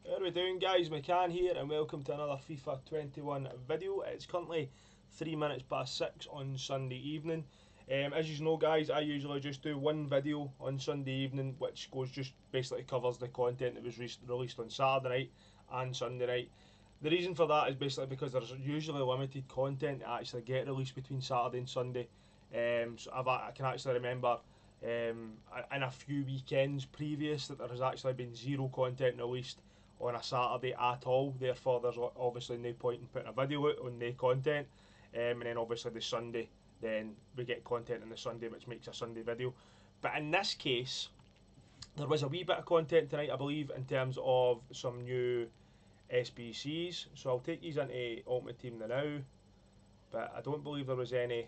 How are we doing, guys? McCann here and welcome to another FIFA 21 video. It's currently 3 minutes past 6 on Sunday evening. As you know, guys, I usually just do one video on Sunday evening which just basically covers the content that was released on Saturday night and Sunday night. The reason for that is basically because there's usually limited content to actually get released between Saturday and Sunday. So I can actually remember in a few weekends previous that there has actually been zero content released on a Saturday at all. Therefore, there's obviously no point in putting a video out on no content. And then obviously the Sunday, then we get content on the Sunday, which makes a Sunday video. But in this case, there was a wee bit of content tonight, I believe, in terms of some new SBCs. So I'll take these into Ultimate Team now. But I don't believe there was any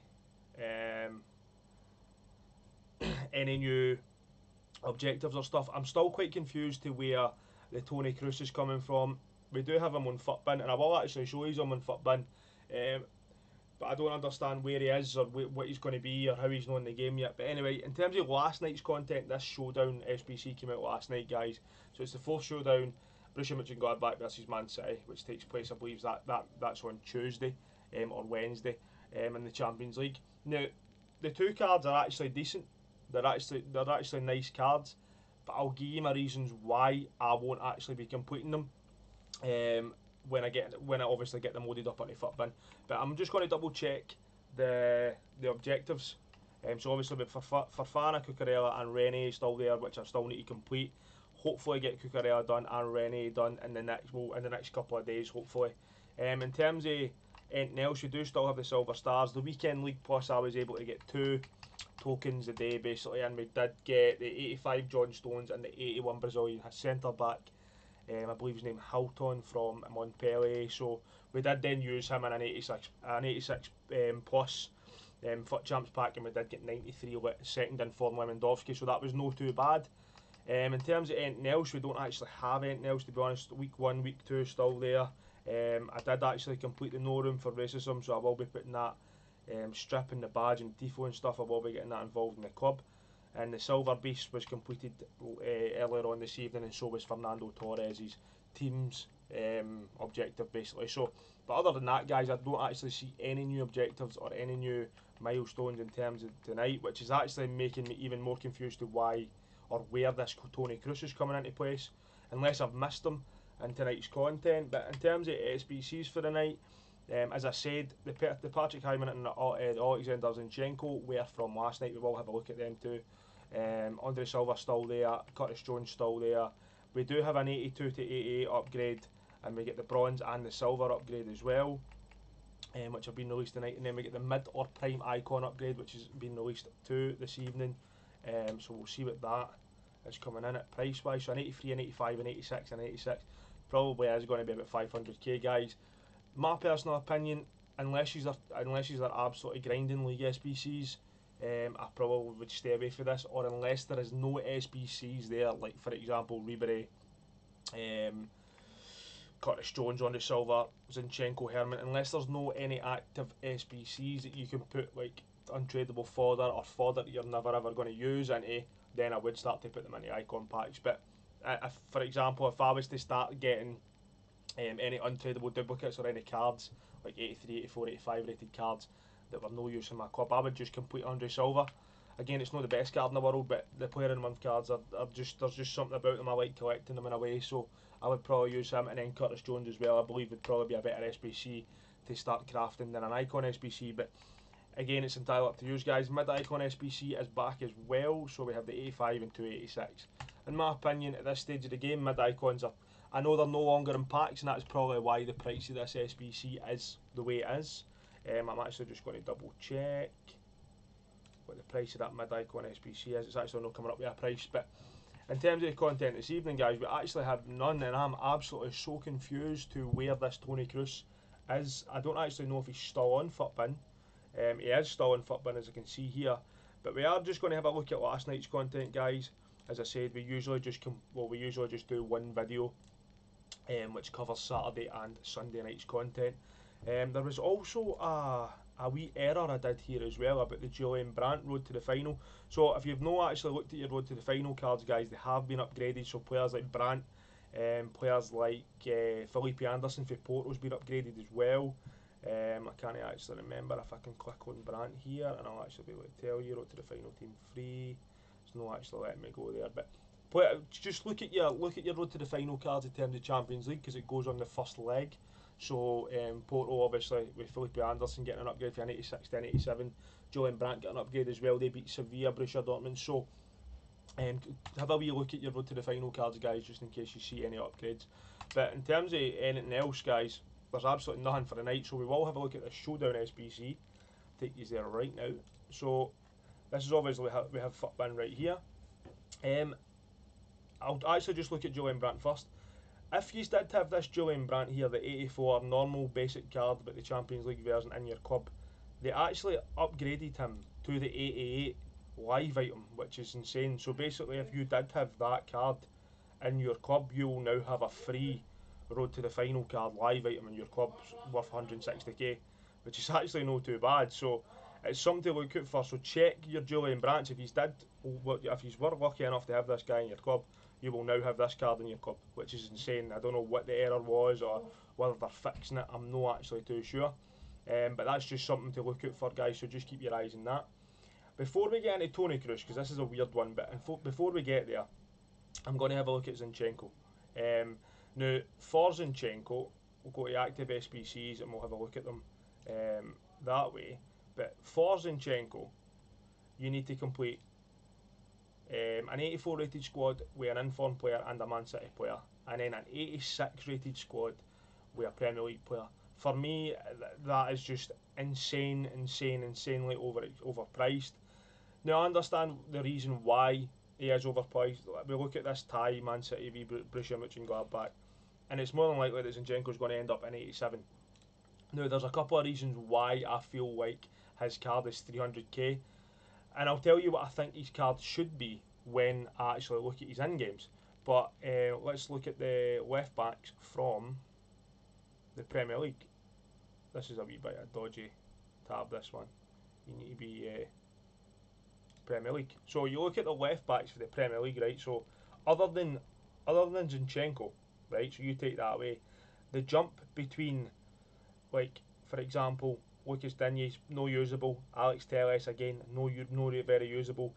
new objectives or stuff. I'm still quite confused to where the Tony Cruz is coming from. We do have him on Footbin, and I will actually show you him on Footbin, but I don't understand where he is or what he's going to be or how he's not in the game yet. But anyway, in terms of last night's content, this Showdown SBC came out last night, guys. So it's the fourth Showdown, Borussia Mönchengladbach versus Man City, which takes place, I believe that's on Tuesday or Wednesday in the Champions League. Now, the two cards are actually decent. They're actually nice cards, but I'll give you my reasons why I won't actually be completing them when I obviously get them loaded up onto Footbin. But I'm just going to double check the objectives. So obviously for Fofana, Cucurella and Rene still there, which I still need to complete. Hopefully get Cucurella done and Rene done in the next couple of days, hopefully. In terms of anything else, you do still have the Silver Stars. The Weekend League Plus, I was able to get 2 tokens a day basically, and we did get the 85 John Stones and the 81 Brazilian centre back. I believe his name Houghton from Montpellier. So we did then use him in an 86 plus FUT Champs pack, and we did get 93 second in form Lewandowski. So that was no too bad. In terms of anything else, we don't actually have anything else, to be honest. Week 1, week 2 still there. I did actually complete the no room for racism, so I will be putting that. Stripping the badge and tifo and stuff, I will be getting that involved in the club. And the Silver Beast was completed earlier on this evening, and so was Fernando Torres' team's objective basically. So, but other than that, guys, I don't actually see any new objectives or any new milestones in terms of tonight, which is actually making me even more confused to why or where this Tony Cruz is coming into place, unless I've missed them in tonight's content. But in terms of SBCs for the night, as I said, the Patrick Hyman and the Alexander Zinchenko were from last night. We will have a look at them too. Andre Silva still there, Curtis Jones still there. We do have an 82 to 88 upgrade, and we get the bronze and the silver upgrade as well, which have been released tonight. And then we get the mid or prime icon upgrade, which has been released too this evening. So we'll see what that is coming in at price wise. So an 83, an 85, an 86, and 86 probably is going to be about 500k, guys. My personal opinion, unless you're absolutely grinding league SBCs, I probably would stay away from this, or unless there is no SBCs there, like for example Ribery, Curtis Jones on the silver, Zinchenko, Herman, unless there's no any active SBCs that you can put like untradeable fodder or fodder that you're never ever going to use into, then I would start to put them into icon packs. But if, for example, if I was to start getting any untradeable duplicates or any cards like 83, 84, 85 rated cards that were no use in my club, I would just complete Andre Silva. Again, it's not the best card in the world, but the player in the month cards are just, there's just something about them. I like collecting them in a way, so I would probably use him. And then Curtis Jones as well, I believe would probably be a better SBC to start crafting than an icon SBC. But again, it's entirely up to you guys. Mid icon SBC is back as well, so we have the 85 and 286. In my opinion, at this stage of the game, mid icons are, I know they're no longer in packs, and that's probably why the price of this SBC is the way it is. I'm actually just going to double check what the price of that mid icon SBC is. It's actually not coming up with a price. But in terms of the content this evening, guys, we actually have none, and I'm absolutely so confused to where this Tony Cruz is. I don't actually know if he's still on Footbin. He is still on Footbin, as I can see here. But we are just going to have a look at last night's content, guys. As I said, we usually just do one video, which covers Saturday and Sunday night's content. There was also a wee error I did here as well about the Julian Brandt road to the final. So if you've not actually looked at your road to the final cards, guys, they have been upgraded. So players like Brandt, Players like Felipe Anderson for Porto's been upgraded as well. I can't actually remember if I can click on Brandt here, and I'll actually be able to tell you. Road to the final team free. It's not actually letting me go there, but just look at your road to the final cards in terms of Champions League, because it goes on the first leg. So Porto, obviously, with Felipe Anderson getting an upgrade from 86 to 87, Julian Brandt getting an upgrade as well. They beat Sevilla, Borussia Dortmund. So have a wee look at your road to the final cards, guys, just in case you see any upgrades. But in terms of anything else, guys, there's absolutely nothing for the night. So we will have a look at the Showdown SBC. Take you there right now. So this is obviously we have FUTBin right here. I'll actually just look at Julian Brandt first. If you did have this Julian Brandt here, the 84 normal basic card but the Champions League version in your club, they actually upgraded him to the 88 live item, which is insane. So basically, if you did have that card in your club, you will now have a free road to the final card live item in your club worth 160k, which is actually not too bad. So it's something to look out for. So check your Julian Brandt. If you were lucky enough to have this guy in your club, you will now have this card in your club, which is insane. I don't know what the error was or whether they're fixing it. I'm not actually too sure. But that's just something to look out for, guys, so just keep your eyes on that. Before we get into Tony Cruz, because this is a weird one, but before we get there, I'm going to have a look at Zinchenko. Now, for Zinchenko, we'll go to active SBCs and we'll have a look at them that way. But for Zinchenko, you need to complete an 84 rated squad with an informed player and a Man City player, and then an 86 rated squad with a Premier League player. For me, that is just insanely overpriced. Now, I understand the reason why he is overpriced. We look at this tie, Man City v Borussia Mönchengladbach, and it's more than likely that Zinchenko is going to end up in 87. Now, there's a couple of reasons why I feel like his card is 300k, and I'll tell you what I think his card should be when I actually look at his in-games. But let's look at the left backs from the Premier League. This is a wee bit of a dodgy tab, this one. You need to be Premier League. So you look at the left backs for the Premier League, right? So other than Zinchenko, right? So you take that away, the jump between, like, for example, Lucas Digne's no usable, Alex Telles again no very usable.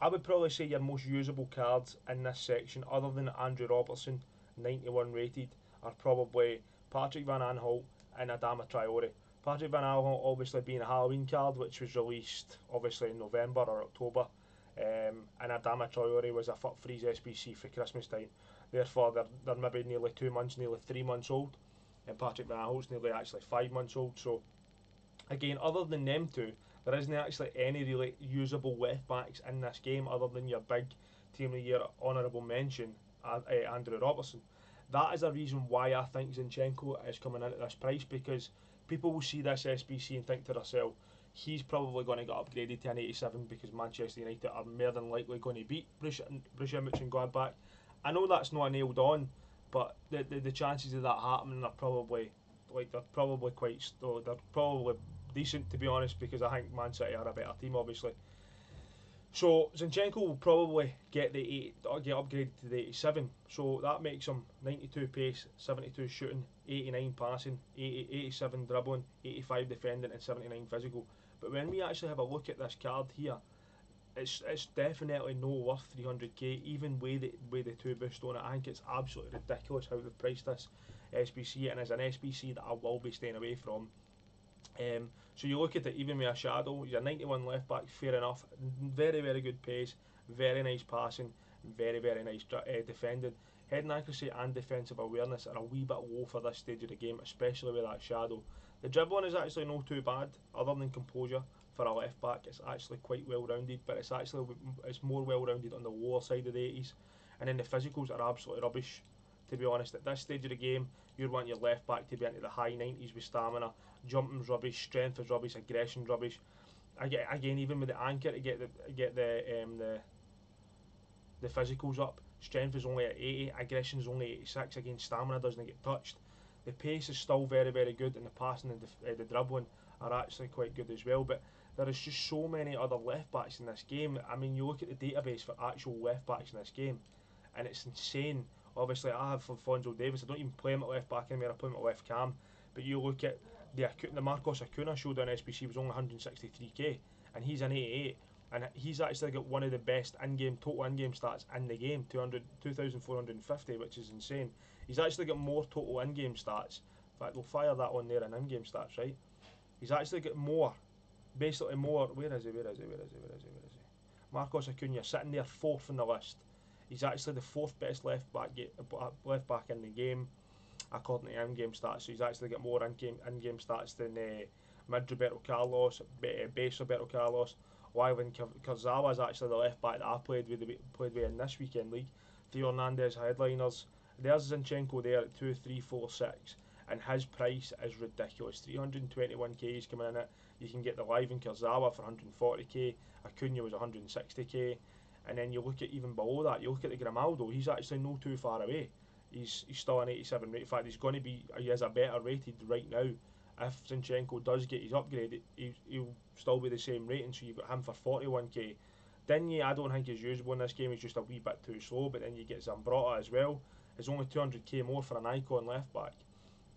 I would probably say your most usable cards in this section, other than Andrew Robertson, 91 rated, are probably Patrick Van Aanholt and Adama Traore. Patrick Van Aanholt obviously being a Halloween card, which was released obviously in November or October, and Adama Traore was a FUT Freeze SBC for Christmas time. Therefore, they're maybe nearly 2 months, nearly 3 months old, and Patrick Van Aanholt's nearly actually 5 months old. So again, other than them two, there isn't actually any really usable left backs in this game other than your big Team of the Year honourable mention, Andrew Robertson. That is a reason why I think Zinchenko is coming in at this price, because people will see this SBC and think to themselves, he's probably going to get upgraded to an 87 because Manchester United are more than likely going to beat Borussia Mönchengladbach. I know that's not nailed on, but the chances of that happening are probably they're probably decent, to be honest, because I think Man City are a better team, obviously. So Zinchenko will probably get upgraded to the 87. So that makes him 92 pace, 72 shooting, 89 passing, 87 dribbling, 85 defending, and 79 physical. But when we actually have a look at this card here, it's definitely no worth 300k, even with the 2 boost on it. I think it's absolutely ridiculous how they've priced this SBC, and as an SBC that I will be staying away from. So you look at it, even with a shadow, he's a 91 left back, fair enough. Very good pace, very nice passing, very nice defending. Heading accuracy and defensive awareness are a wee bit low for this stage of the game, especially with that shadow. The dribbling is actually not too bad, other than composure for a left back. It's actually quite well rounded, but it's more well rounded on the lower side of the 80s. And then the physicals are absolutely rubbish. To be honest, at this stage of the game, you want your left back to be into the high 90s with stamina. Jumping's rubbish, strength is rubbish, aggression's rubbish. Again, even with the anchor to get the physicals up, strength is only at 80, aggression is only 86. Again, stamina doesn't get touched. The pace is still very good, and the passing and the dribbling are actually quite good as well. But there is just so many other left backs in this game. I mean, you look at the database for actual left backs in this game, and it's insane. Obviously, I have Fonzo Davis. I don't even play him at left back anymore. I play him at left cam. But you look at the Marcos Acuna Showdown SBC was only 163k, and he's an 88, and he's actually got one of the best total in-game stats in the game, 2,450, which is insane. He's actually got more total in-game stats. In fact, we'll fire that on there in in-game stats, right? He's actually got more, basically more. Where is he? Marcos Acuna sitting there fourth in the list. He's actually the fourth best left back in the game, according to in-game stats. So he's actually got more in-game stats than mid Roberto Carlos, base Roberto Carlos. Wyland Kurzawa is actually the left back that I played with in this weekend league. Theo Hernandez headliners. There's Zinchenko there at 2, 3, 4, 6, and his price is ridiculous. 321k is coming in it. You can get the live in Kurzawa for 140k. Acuna was 160k, and then you look at even below that. You look at the Grimaldo. He's actually no too far away. He's still an 87 rate. In fact, he is a better rated right now. If Zinchenko does get his upgrade, he'll still be the same rating. So you've got him for 41k. Digne, I don't think is usable in this game. He's just a wee bit too slow. But then you get Zambrotta as well. It's only 200k more for an icon left back.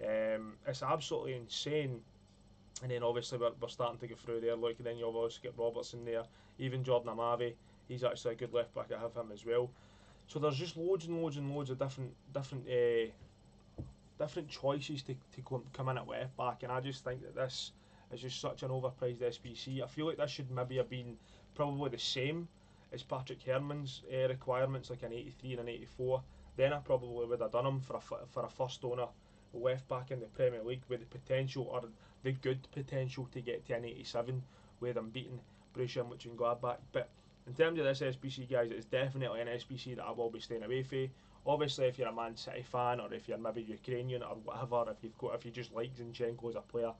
It's absolutely insane. And then obviously we're starting to go through there. Look, and then you'll also get Robertson there. Even Jordan Amavi, he's actually a good left back. I have him as well. So there's just loads and loads of different choices to come in at left back, and I just think that this is just such an overpriced SPC. I feel like this should maybe have been probably the same as Patrick Herman's requirements, like an 83 and an 84. Then I probably would have done him for a first owner left back in the Premier League with the potential, or the good potential, to get to an 87 with them beating Borussia Mönchengladbach. But in terms of this SPC, guys, it's definitely an SPC that I will be staying away from. Obviously, if you're a Man City fan, or if you're maybe Ukrainian or whatever, if you just like Zinchenko as a player,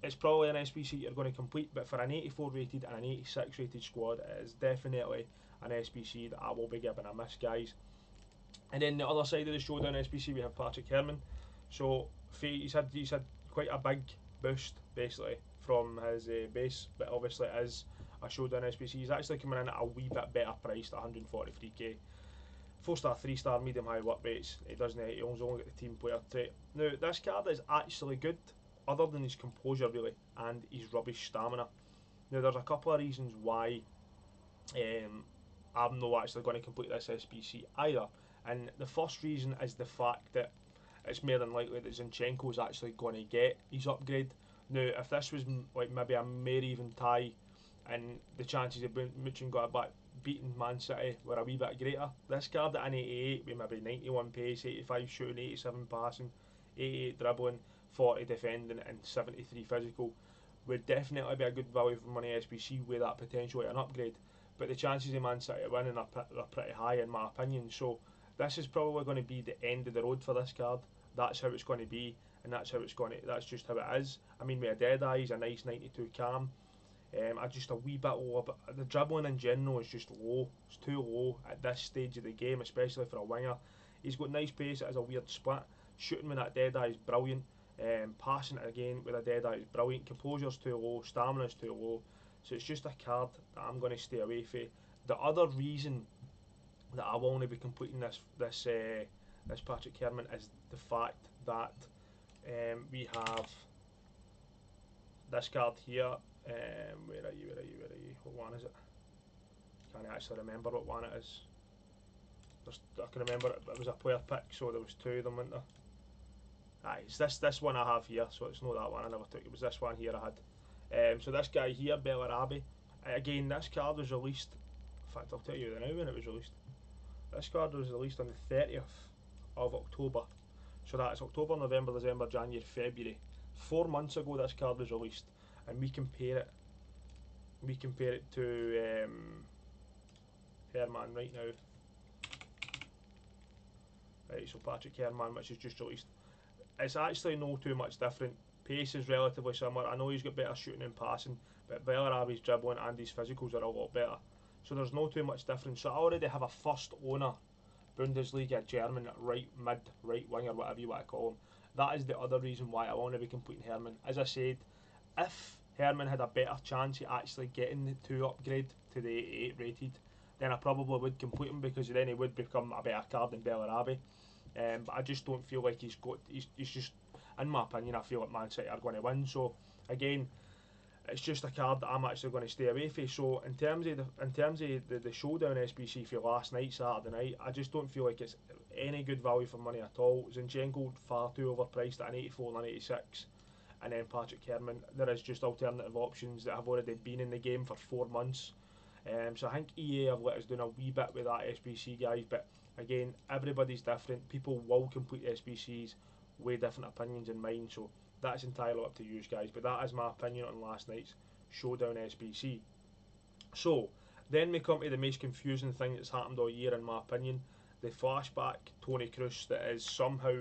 it's probably an SPC you're going to complete. But for an 84 rated and an 86 rated squad, it is definitely an SPC that I will be giving a miss, guys. And then the other side of the Showdown SPC, we have Patrick Herman. So he's had quite a big boost basically from his base, but obviously it is a Showdown SPC. He's actually coming in at a wee bit better priced at 143k. 4-star, 3-star, medium high work rates. He only got the team player trait. Now this card is actually good, other than his composure really, and his rubbish stamina. Now there's a couple of reasons why I'm not actually going to complete this SPC either. And the first reason is the fact that it's more than likely that Zinchenko is actually going to get his upgrade. Now, if this was like maybe a mere even tie, and the chances of Mönchengladbach beating Man City were a wee bit greater, this card at an 88 with maybe 91 pace, 85 shooting, 87 passing, 88 dribbling, 40 defending, and 73 physical would definitely be a good value for money SPC with that potential at an upgrade. But the chances of Man City winning are pretty high in my opinion. So this is probably going to be the end of the road for this card. That's how it's going to be, and that's just how it is. I mean, with a Deadeye, he's a nice 92 cam. Just a wee bit low, but the dribbling in general is just low. It's too low at this stage of the game, especially for a winger. He's got nice pace, it has a weird split. Shooting with that Deadeye is brilliant. Passing it again with a Deadeye is brilliant. Composure's too low, stamina's too low. So it's just a card that I'm going to stay away from. The other reason that I will only be completing this Patrick Herman is the fact that we have this card here. Where are you? What one is it? Can't actually remember what one it is. I can remember it was a player pick, so there was two of them, weren't there? Aye, it's this one I have here, so it's not that one I never took. It was this one here I had. So this guy here, Bellarabi. Again, this card was released. In fact, I'll tell you now when it was released. This card was released on the 30th of October. So that's October, November, December, January, February. 4 months ago this card was released, and we compare it to Herman right now. Right, so Patrick Herman, which is just released. It's actually no too much different. Pace is relatively similar. I know he's got better shooting and passing, but Bellarabi's dribbling and his physicals are a lot better. So there's no too much difference. So I already have a first owner Bundesliga German right mid, right winger, whatever you want to call him. That is the other reason why I want to be completing Herman. As I said, if Herman had a better chance of actually getting the 2 upgrade to the 88 rated, then I probably would complete him, because then he would become a better card than Bellarabi. But I just don't feel like he's just, in my opinion, I feel like Man City are going to win. So again, it's just a card that I'm actually going to stay away from. So in terms of the Showdown SBC for last night, Saturday night, I just don't feel like it's any good value for money at all. Zinchenko far too overpriced at an 84 and an 86, and then Patrick Herman. There is just alternative options that have already been in the game for 4 months. So I think EA have let us down a wee bit with that SBC, guys. But again, everybody's different. People will complete SBCs with different opinions in mind. So that's entirely up to you guys. But that is my opinion on last night's Showdown SBC. So then we come to the most confusing thing that's happened all year, in my opinion. The flashback Tony Cruz that is somehow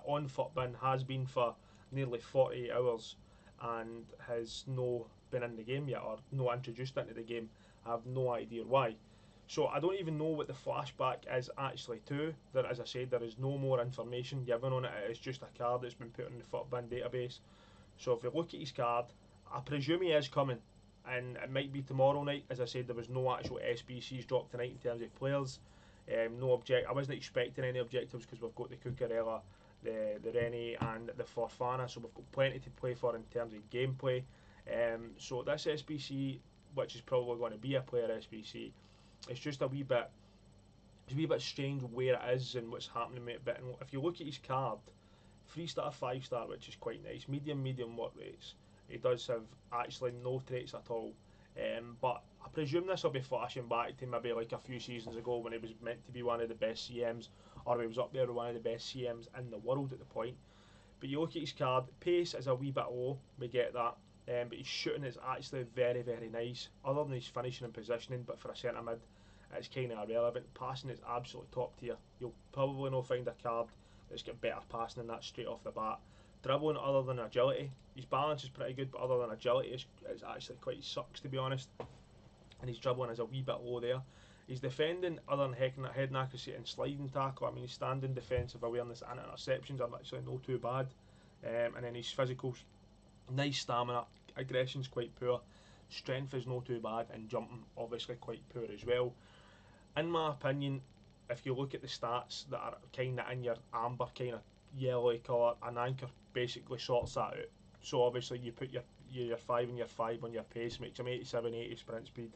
on Futbin, has been for nearly 48 hours, and has no been in the game yet, or no introduced into the game. I have no idea why. So I don't even know what the flashback is actually to. There, as I said, there is no more information given on it. It is just a card that's been put in the Futbin database. So if you look at his card, I presume he is coming, and it might be tomorrow night. As I said, there was no actual SBCs dropped tonight in terms of players. I wasn't expecting any objectives, because we've got the Cucurella, the Rennie, and the Forfana, so we've got plenty to play for in terms of gameplay. So this SBC, which is probably going to be a player SBC, it's just a wee bit strange where it is and what's happening with it. But if you look at his card, 3-star, 5-star, which is quite nice, medium work rates. He does have actually no traits at all. But I presume this will be flashing back to maybe like a few seasons ago, when he was meant to be one of the best CMs, or he was up there with one of the best CMs in the world at the point. But you look at his card, pace is a wee bit low, we get that. But his shooting is actually very, very nice, other than his finishing and positioning. But for a centre mid, it's kind of irrelevant. Passing is absolutely top tier. You'll probably not find a card that's got better passing than that straight off the bat. Dribbling, other than agility, his balance is pretty good, but other than agility, it's actually quite sucks, to be honest. And his dribbling is a wee bit low there. His defending, other than head accuracy and sliding tackle, I mean, his standing defensive awareness and interceptions are actually not too bad. And then his physicals, nice stamina, aggression's quite poor, strength is not too bad, and jumping obviously quite poor as well. In my opinion, if you look at the stats that are kind of in your amber kind of yellowy colour, an anchor basically sorts that out. So obviously you put your 5 and your 5 on your pace, makes him 87, 80 sprint speed.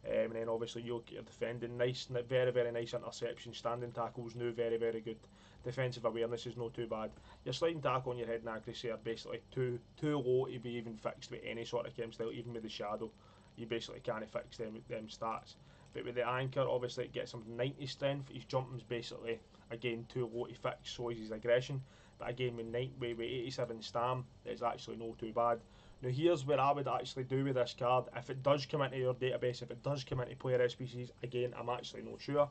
And then obviously you look at your defending, nice, very, very nice interception, standing tackles, new, very, very good. Defensive awareness is not too bad. Your sliding tackle and your head and accuracy are basically too low to be even fixed with any sort of chem style, even with the shadow. You basically can't fix them stats. But with the anchor, obviously it gets him 90 strength. His jumping's basically, again, too low to fix, so is his aggression. But again, with 87 stam, it's actually not too bad. Now here's where I would actually do with this card. If it does come into your database, if it does come into player SPCs, again, I'm actually not sure.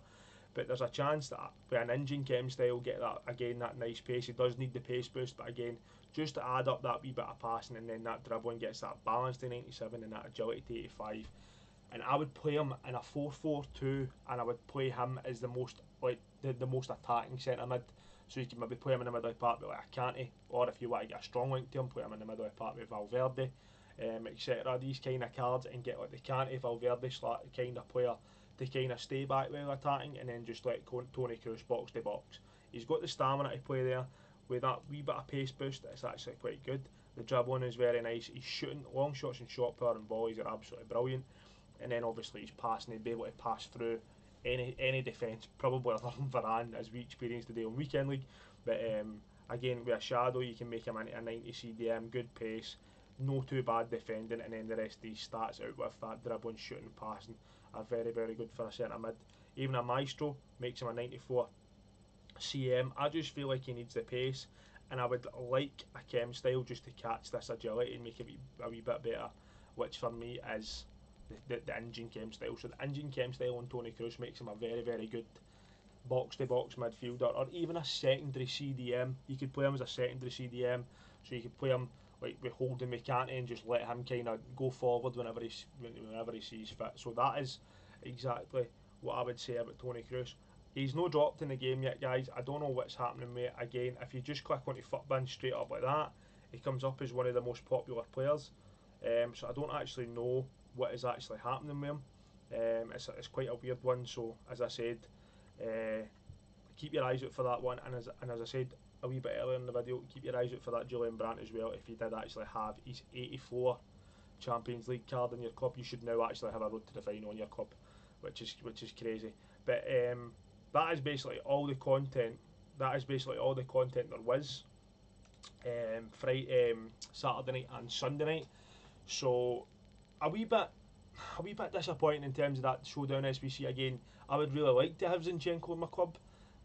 But there's a chance that with an engine chem style, get that, again, that nice pace. He does need the pace boost, but again, just to add up that wee bit of passing, and then that dribbling gets that balance to 97 and that agility to 85. And I would play him in a 4-4-2, and I would play him as the most attacking centre mid. So you can maybe play him in the middle of the park with like a Kanté, or if you want to get a strong link to him, play him in the middle of the park with Valverde, etc. These kind of cards, and get like the Kanté, Valverde kind of player to kind of stay back with attacking, and then just let Tony Cruz box to box. He's got the stamina to play there. With that wee bit of pace boost, it's actually quite good. The dribbling is very nice. He's shooting, long shots and shot power and volleys are absolutely brilliant. And then obviously he's passing, he'd be able to pass through any defence, probably other than Varane, as we experienced today on Weekend League. But again, with a shadow, you can make him into a 90 CDM, good pace, no too bad defending, and then the rest of these stats out with that dribbling, shooting, passing are very, very good for a centre mid. Even a Maestro makes him a 94 CM. I just feel like he needs the pace, and I would like a chem style just to catch this agility and make it a wee bit better, which for me is the engine chem style. So the engine chem style on Tony Cruz makes him a very, very good box to box midfielder, or even a secondary CDM. You could play him as a secondary CDM, so you could play him like with holding McCanty and just let him kind of go forward whenever he sees fit. So that is exactly what I would say about Tony Cruz. He's no dropped in the game yet, guys. I don't know what's happening with it. Again, if you just click onto Futbin straight up like that, he comes up as one of the most popular players. So I don't actually know what is actually happening with him. It's quite a weird one. So as I said, keep your eyes out for that one. And as I said a wee bit earlier in the video, keep your eyes out for that Julian Brandt as well. If he did actually have his 84 Champions League card in your club, you should now actually have a road to the final in your club, which is crazy. But that is basically all the content. That is basically all the content there was. Friday, Saturday night and Sunday night. So a wee bit disappointing in terms of that Showdown SBC. Again, I would really like to have Zinchenko in my club,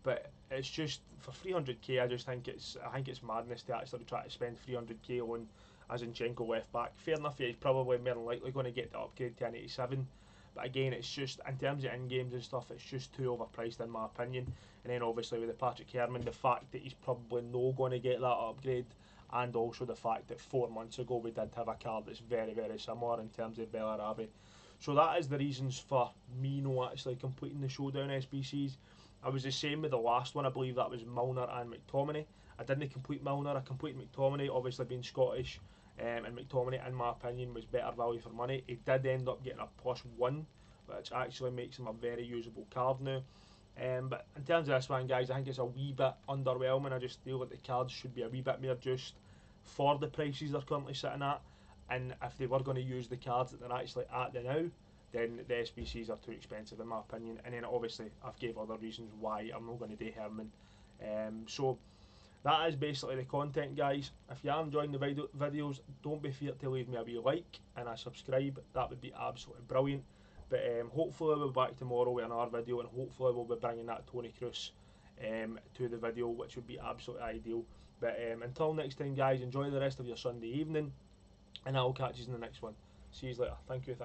but it's just for 300k. I think it's madness to actually try to spend 300k on a Zinchenko left back. Fair enough, he's probably more than likely going to get the upgrade to an 87. But again, it's just, in terms of in-games and stuff, it's just too overpriced in my opinion. And then obviously with the Patrick Herman, the fact that he's probably not going to get that upgrade, and also the fact that 4 months ago we did have a card that's very, very similar in terms of Bellarabi. So that is the reasons for me not actually completing the Showdown SBCs. I was the same with the last one. I believe that was Milner and McTominay. I didn't complete Milner, I completed McTominay, obviously being Scottish. And McTominay, in my opinion, was better value for money. He did end up getting a +1, which actually makes him a very usable card now. But in terms of this one, guys, I think it's a wee bit underwhelming. I just feel that the cards should be a wee bit more juiced for the prices they're currently sitting at. And if they were going to use the cards that they're actually at now, then the SBCs are too expensive in my opinion. And then obviously I've gave other reasons why I'm not going to do Herman. So that is basically the content, guys. If you are enjoying the videos, don't be feared to leave me a wee like and a subscribe. That would be absolutely brilliant. But hopefully we'll be back tomorrow with another video, and hopefully we'll be bringing that Tony Cruz to the video, which would be absolutely ideal. But until next time, guys, enjoy the rest of your Sunday evening, and I'll catch you in the next one. See you later. Thank you.